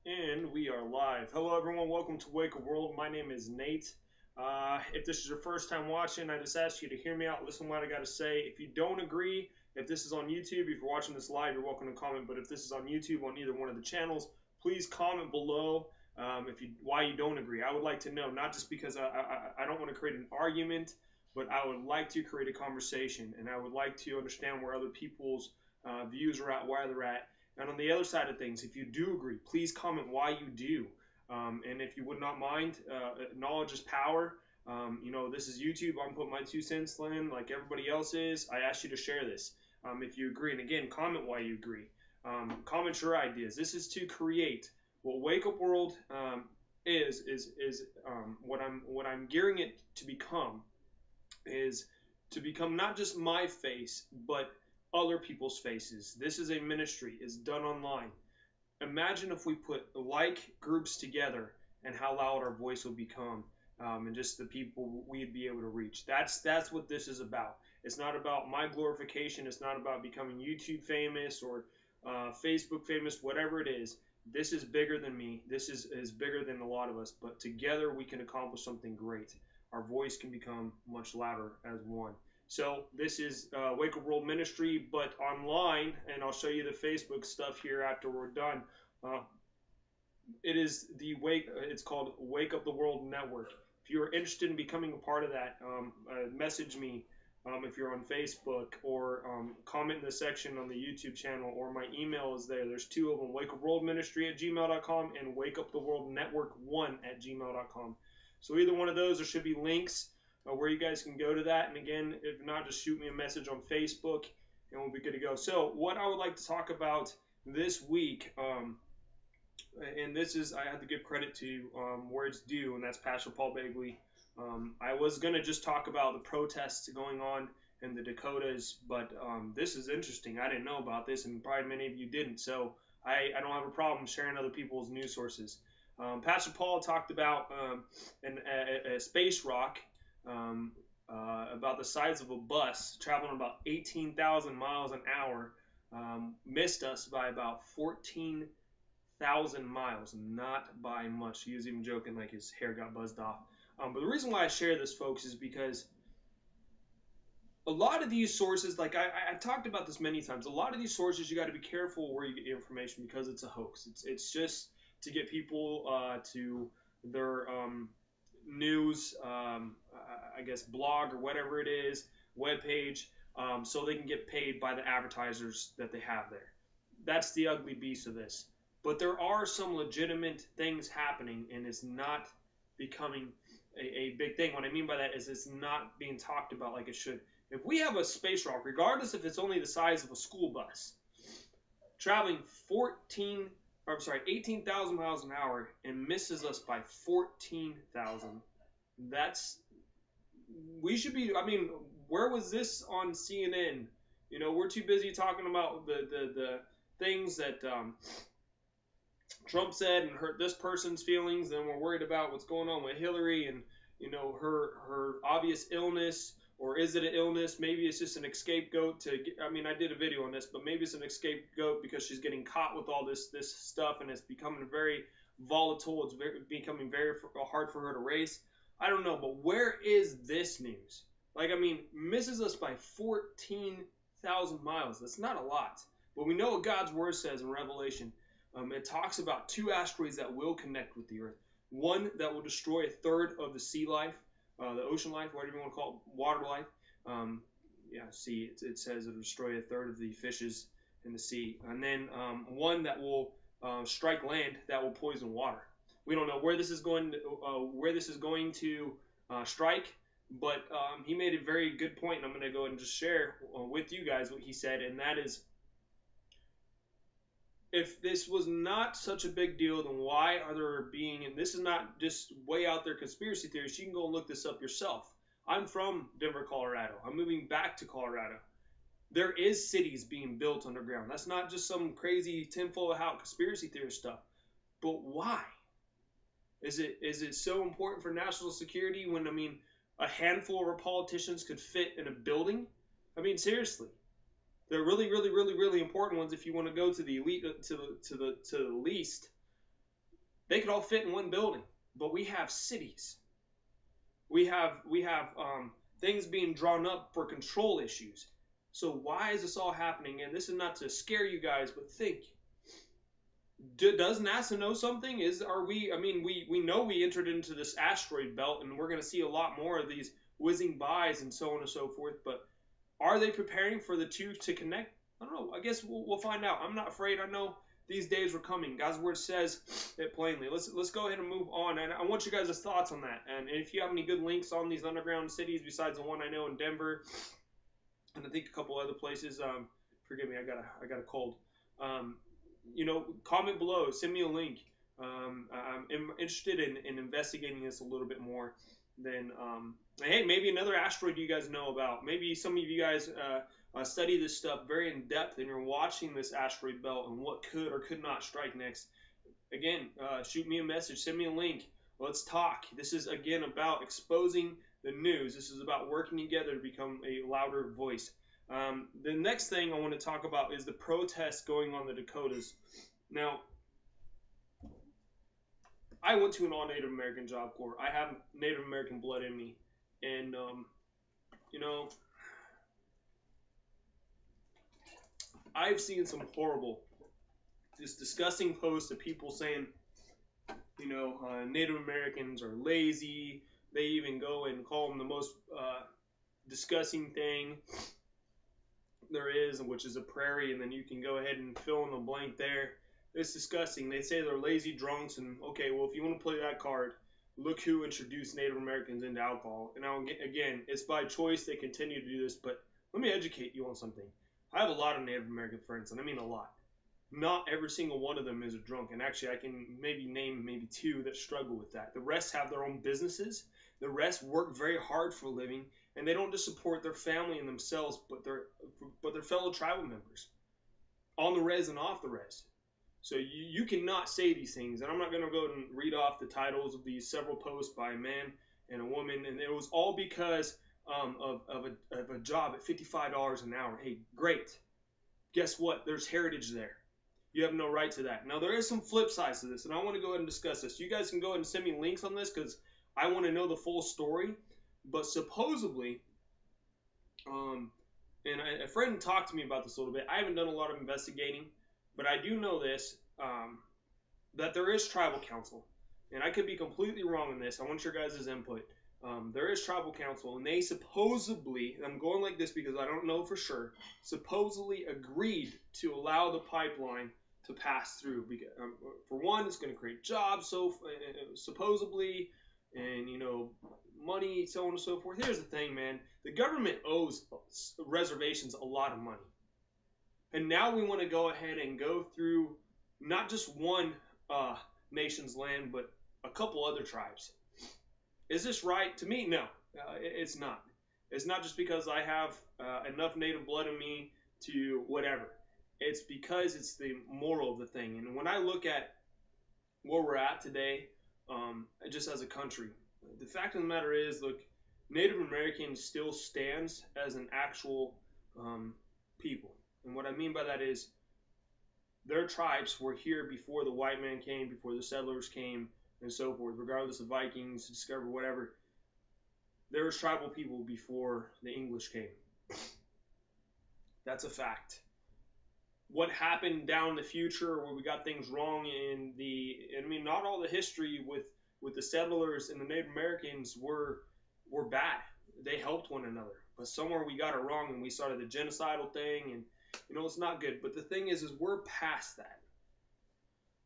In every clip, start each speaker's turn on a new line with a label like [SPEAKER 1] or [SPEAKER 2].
[SPEAKER 1] And we are live. Hello, everyone. Welcome to Wake Up World. My name is Nate. If this is your first time watching, I just ask you to hear me out, listen to what I got to say. If you don't agree, if this is on YouTube, if you're watching this live, you're welcome to comment. But if this is on YouTube, on either one of the channels, please comment below why you don't agree. I would like to know, not just because I don't want to create an argument, but I would like to create a conversation, and I would like to understand where other people's views are at, where they're at. And on the other side of things, if you do agree, please comment why you do. And if you would not mind, knowledge is power. This is YouTube. I'm putting my 2 cents in like everybody else is. I ask you to share this if you agree. And again, comment why you agree. Comment your ideas. This is to create what Wake Up World is what I'm gearing it to become is to become not just my face, but other people's faces. This is a ministry. It's done online. Imagine if we put like groups together and how loud our voice would become, and just the people we'd be able to reach. That's what this is about. It's not about my glorification. It's not about becoming YouTube famous or Facebook famous, whatever it is. This is bigger than me. This is bigger than a lot of us, but together we can accomplish something great. Our voice can become much louder as one. So this is Wakeupworldministry, but online, and I'll show you the Facebook stuff here after we're done. It's called Wake Up the World Network. If you're interested in becoming a part of that, message me if you're on Facebook, or comment in the section on the YouTube channel, or my email is there. There's 2 of them: wakeupworldministry@gmail.com and wakeuptheworldnetwork1@gmail.com. So either one of those, there should be links where you guys can go to that. And again, if not, just shoot me a message on Facebook and we'll be good to go. So what I would like to talk about this week, and this is, I have to give credit to where it's due, and that's Pastor Paul Begley. I was going to just talk about the protests going on in the Dakotas, but this is interesting. I didn't know about this, and probably many of you didn't. So I don't have a problem sharing other people's news sources. Pastor Paul talked about a space rock about the size of a bus, traveling about 18,000 miles an hour, missed us by about 14,000 miles, not by much. He was even joking like his hair got buzzed off. But the reason why I share this, folks, is because a lot of these sources, like I've talked about this many times, a lot of these sources, you got to be careful where you get your information, because it's a hoax. It's just to get people to their news, I guess, blog or whatever it is, webpage, so they can get paid by the advertisers that they have there. That's the ugly beast of this. But there are some legitimate things happening, and it's not becoming a big thing. What I mean by that is it's not being talked about like it should. If we have a space rock, regardless if it's only the size of a school bus, traveling 18,000 miles an hour and misses us by 14,000, we should be, where was this on CNN? We're too busy talking about the things that Trump said and hurt this person's feelings, and we're worried about what's going on with Hillary and, her obvious illness. Or is it an illness? Maybe it's just an scapegoat I did a video on this, but maybe it's an scapegoat because she's getting caught with all this stuff, and it's becoming very volatile. It's becoming very hard for her to race. I don't know, but where is this news? Misses us by 14,000 miles. That's not a lot. But we know what God's Word says in Revelation. It talks about 2 asteroids that will connect with the Earth. One that will destroy 1/3 of the sea life, the ocean life, whatever you want to call it, water life. It says it'll destroy 1/3 of the fishes in the sea. And then one that will strike land that will poison water. We don't know where this is going to strike, but he made a very good point, and I'm going to go ahead and just share with you guys what he said, and that is, if this was not such a big deal, then why are there being, and this is not just way out there conspiracy theories, you can go and look this up yourself. I'm from Denver, Colorado. I'm moving back to Colorado. There is cities being built underground. That's not just some crazy tinfoil hat conspiracy theory stuff. But why? Is it so important for national security when, a handful of our politicians could fit in a building? Seriously. They're really, really, really, really important ones if you want to go to the elite, to the least. They could all fit in one building, but we have cities. We have things being drawn up for control issues. So why is this all happening? And this is not to scare you guys, but think. Does NASA know something? We know we entered into this asteroid belt, and we're going to see a lot more of these whizzing bys and so on and so forth. But are they preparing for the two to connect? I don't know. I guess we'll find out. I'm not afraid. I know these days were coming. God's word says it plainly. Let's go ahead and move on. And I want you guys' thoughts on that. And if you have any good links on these underground cities besides the one I know in Denver, and I think a couple other places. Forgive me, I got a cold. Comment below. Send me a link. I'm interested in investigating this a little bit more. Then, hey, maybe another asteroid you guys know about. Maybe some of you guys study this stuff very in depth, and you're watching this asteroid belt and what could or could not strike next. Again, shoot me a message. Send me a link. Let's talk. This is, again, about exposing the news. This is about working together to become a louder voice. The next thing I want to talk about is the protests going on in the Dakotas. Now, I went to an all-Native American Job Corps. I have Native American blood in me. And, I've seen some horrible, just disgusting posts of people saying, Native Americans are lazy. They even go and call them the most disgusting thing there is, which is a prairie, and then you can go ahead and fill in the blank there. It's disgusting. They say they're lazy drunks, and okay, well, if you want to play that card, look who introduced Native Americans into alcohol. And now, again, it's by choice they continue to do this, but let me educate you on something. I have a lot of Native American friends, and I mean a lot. Not every single one of them is a drunk, and actually I can name two that struggle with that. The rest have their own businesses. The rest work very hard for a living, and they don't just support their family and themselves, but their fellow tribal members, on the res and off the res. So you cannot say these things, and I'm not going to go and read off the titles of these several posts by a man and a woman, and it was all because of a job at $55 an hour. Hey, great. Guess what? There's heritage there. You have no right to that. Now, there is some flip sides to this, and I want to go ahead and discuss this. You guys can go ahead and send me links on this because I want to know the full story. But supposedly, a friend talked to me about this a little bit. I haven't done a lot of investigating, but I do know this, that there is tribal council. And I could be completely wrong in this. I want your guys' input. There is tribal council, and they supposedly, and I'm going like this because I don't know for sure, supposedly agreed to allow the pipeline to pass through. Because, for one, it's going to create jobs, supposedly, and, money, so on and so forth. Here's the thing, man. The government owes reservations a lot of money. And now we want to go ahead and go through not just one nation's land, but a couple other tribes. Is this right? To me, no. It's not. It's not just because I have enough native blood in me to whatever. It's because it's the moral of the thing. And when I look at where we're at today, just as a country, the fact of the matter is, look, Native American still stands as an actual people. And what I mean by that is their tribes were here before the white man came, before the settlers came, and so forth, regardless of Vikings, Discovery, whatever. There was tribal people before the English came. That's a fact. What happened down the future where we got things wrong not all the history with the settlers and the Native Americans were bad. They helped one another. But somewhere we got it wrong and we started the genocidal thing, and it's not good. But the thing is we're past that.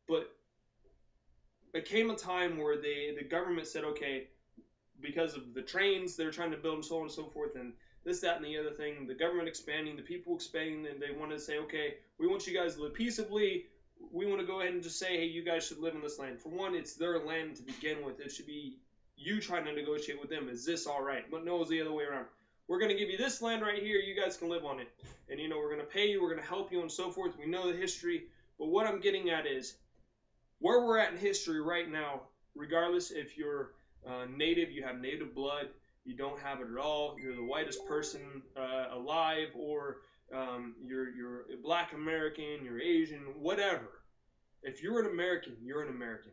[SPEAKER 1] But there came a time where the government said, okay, because of the trains they're trying to build and so on and so forth, and this, that, and the other thing, the government expanding, the people expanding, and they wanted to say, okay, we want you guys to live peaceably. We want to go ahead and just say, hey, you guys should live in this land. For one, it's their land to begin with. It should be you trying to negotiate with them. Is this all right? But no, it's the other way around. We're going to give you this land right here. You guys can live on it. And, we're going to pay you. We're going to help you and so forth. We know the history. But what I'm getting at is where we're at in history right now, regardless if you're native, you have native blood, you don't have it at all, you're the whitest person alive, or you're a black American, you're Asian, whatever. If you're an American, you're an American.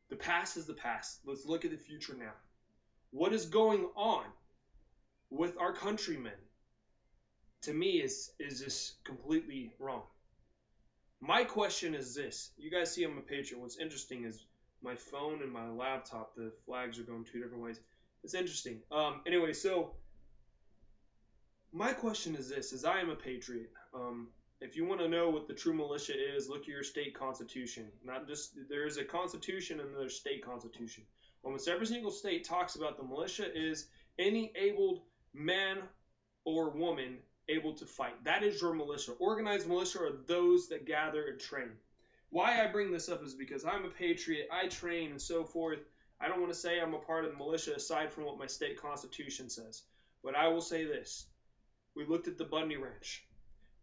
[SPEAKER 1] The past is the past. Let's look at the future now. What is going on with our countrymen, to me, is just completely wrong. My question is this. You guys see I'm a patriot. What's interesting is my phone and my laptop, the flags are going two different ways. It's interesting. Anyway, so my question is this, as I am a patriot. If you want to know what the true militia is, look at your state constitution. Not just, there's a constitution and there's state constitution. Almost every single state talks about the militia is any abled man or woman able to fight. That is your militia. Organized militia are those that gather and train. Why I bring this up is because I'm a patriot, I train and so forth. I don't want to say I'm a part of the militia aside from what my state constitution says. But I will say this. We looked at the Bundy Ranch.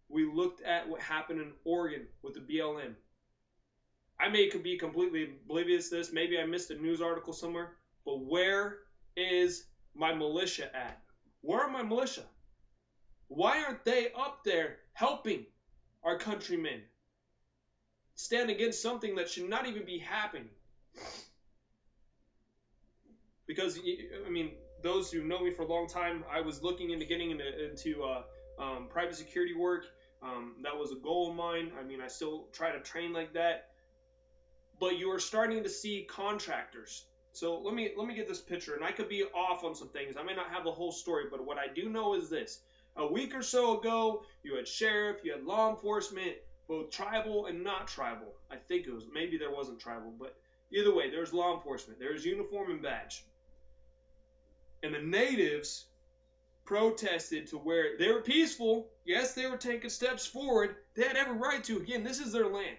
[SPEAKER 1] We looked at what happened in Oregon with the BLM. I could be completely oblivious to this. Maybe I missed a news article somewhere. But where is my militia at? Where are my militia? Why aren't they up there helping our countrymen stand against something that should not even be happening? Because, I mean, those who know me for a long time, I was looking into getting into private security work. That was a goal of mine. I mean, I still try to train like that. But you are starting to see contractors. So let me get this picture, and I could be off on some things. I may not have the whole story, but what I do know is this. A week or so ago, you had sheriff, you had law enforcement, both tribal and not tribal. I think it was, maybe there wasn't tribal, but either way, there's law enforcement. There's uniform and badge. And the natives protested to where they were peaceful. Yes, they were taking steps forward. They had every right to. Again, this is their land.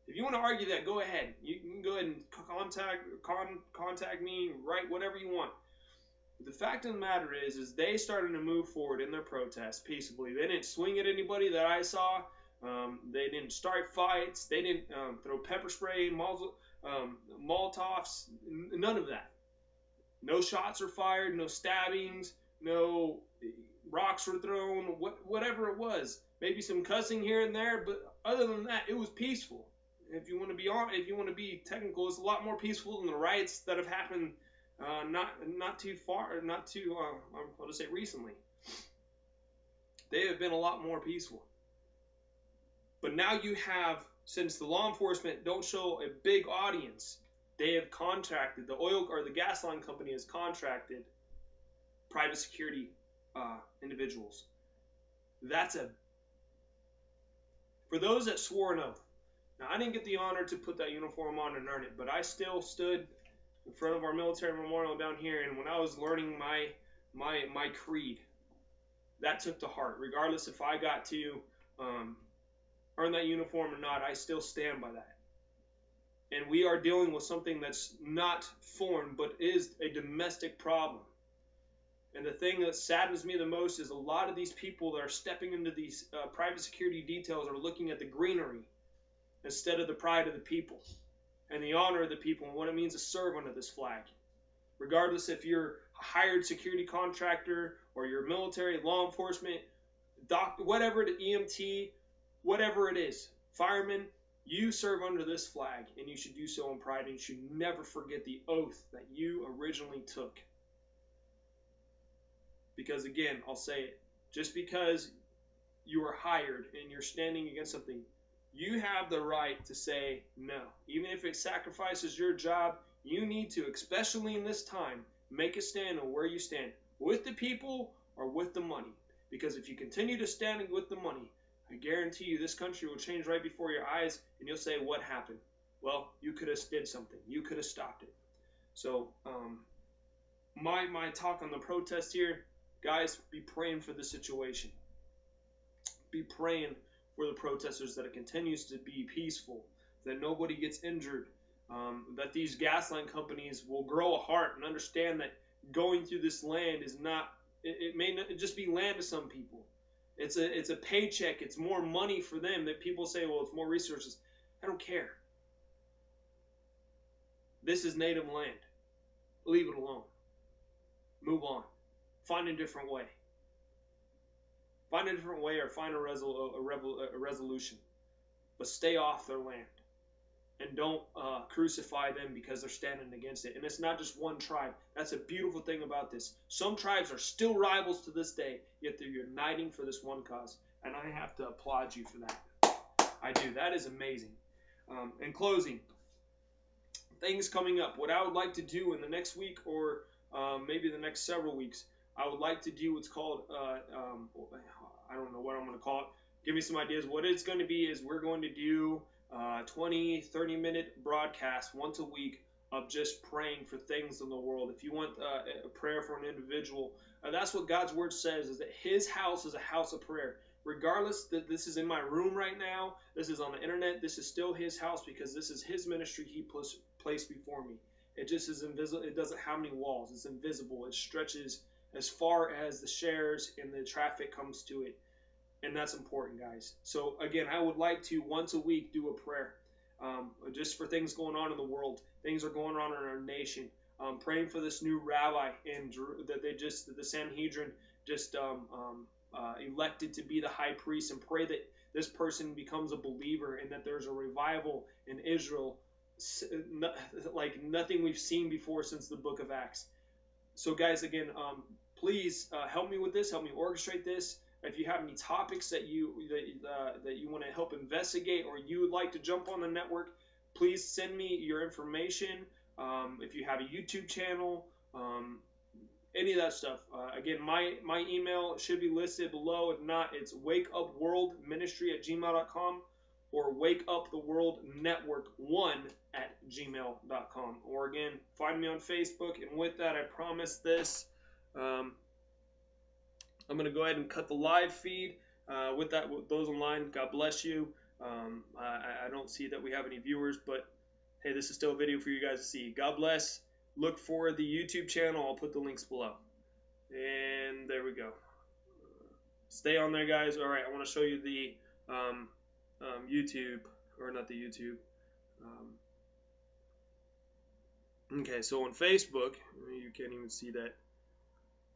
[SPEAKER 1] If you want to argue that, go ahead. You can go ahead and contact me, write whatever you want. But the fact of the matter is they started to move forward in their protest peaceably. They didn't swing at anybody that I saw. They didn't start fights. They didn't throw pepper spray, Molotovs, none of that. No shots were fired, no stabbings, no rocks were thrown, whatever it was. Maybe some cussing here and there, but other than that, it was peaceful. If you want to be technical, it's a lot more peaceful than the riots that have happened I'll just say recently. They have been a lot more peaceful. But now you have, since the law enforcement don't show a big audience, they have contracted, the oil or the gas line company has contracted private security individuals. For those that swore an oath. Now, I didn't get the honor to put that uniform on and earn it, but I still stood in front of our military memorial down here, and when I was learning my creed, that took to heart. Regardless if I got to earn that uniform or not, I still stand by that. And we are dealing with something that's not foreign, but is a domestic problem. And the thing that saddens me the most is a lot of these people that are stepping into these private security details are looking at the greenery instead of the pride of the people and the honor of the people and what it means to serve under this flag. Regardless if you're a hired security contractor or you're military, law enforcement, doctor, whatever, the EMT, whatever it is, fireman, you serve under this flag and you should do so in pride, and you should never forget the oath that you originally took. Because again, I'll say it, just because you are hired and you're standing against something, you have the right to say no. Even if it sacrifices your job, you need to, especially in this time, make a stand on where you stand, with the people or with the money. Because if you continue to stand with the money, I guarantee you this country will change right before your eyes, and you'll say, what happened? Well, you could have did something. You could have stopped it. So my talk on the protest here, guys, be praying for the situation. Be praying for the protesters that it continues to be peaceful, that nobody gets injured, that these gas line companies will grow a heart and understand that going through this land is not, it may not just be land to some people. It's a paycheck. It's more money for them that people say, well, it's more resources. I don't care. This is native land. Leave it alone. Move on. Find a different way. Find a different way or find a resolution. But stay off their land. and don't crucify them because they're standing against it. And it's not just one tribe. That's a beautiful thing about this. Some tribes are still rivals to this day, yet they're uniting for this one cause. And I have to applaud you for that. I do. That is amazing. In closing, things coming up. What I would like to do in the next week or maybe the next several weeks, I would like to do what's called, I don't know what I'm going to call it. Give me some ideas. What it's going to be is we're going to do 20, 30-minute broadcast once a week of just praying for things in the world. If you want a prayer for an individual, that's what God's word says, is that his house is a house of prayer. Regardless that this is in my room right now, this is on the internet, this is still his house because this is his ministry he placed before me. It just is invisible. It doesn't have any walls. It's invisible. It stretches as far as the shares and the traffic comes to it. And that's important, guys. So again, I would like to once a week do a prayer, just for things going on in the world. Things are going on in our nation. Praying for this new rabbi that the Sanhedrin just elected to be the high priest, and pray that this person becomes a believer and that there's a revival in Israel like nothing we've seen before since the book of Acts. So guys, again, please help me with this. Help me orchestrate this. If you have any topics that you want to help investigate, or you would like to jump on the network, please send me your information. If you have a YouTube channel, any of that stuff. Again, my email should be listed below. If not, it's wakeupworldministry@gmail.com or wakeuptheworldnetwork1@gmail.com. Or again, find me on Facebook. And with that, I promise this. I'm going to go ahead and cut the live feed. With those online, God bless you. I don't see that we have any viewers, but hey, this is still a video for you guys to see. God bless. Look for the YouTube channel. I'll put the links below. And there we go. Stay on there, guys. All right, I want to show you the YouTube, or not the YouTube. Okay, so on Facebook, you can't even see that.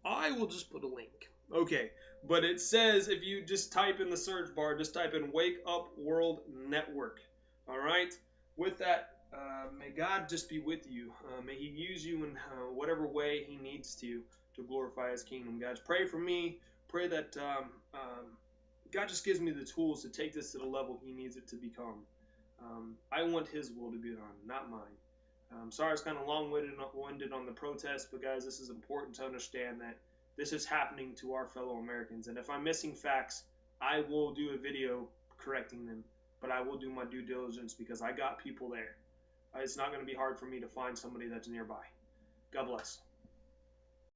[SPEAKER 1] I will just put a link. Okay, but it says, if you just type in the search bar, just type in Wake Up World Network. All right? With that, may God just be with you. May he use you in whatever way he needs to glorify his kingdom. Guys, pray for me. Pray that God just gives me the tools to take this to the level he needs it to become. I want his will to be done, not mine. Sorry I was kind of long-winded on the protest, but guys, this is important to understand that this is happening to our fellow Americans. And if I'm missing facts, I will do a video correcting them. But I will do my due diligence because I got people there. It's not going to be hard for me to find somebody that's nearby. God bless.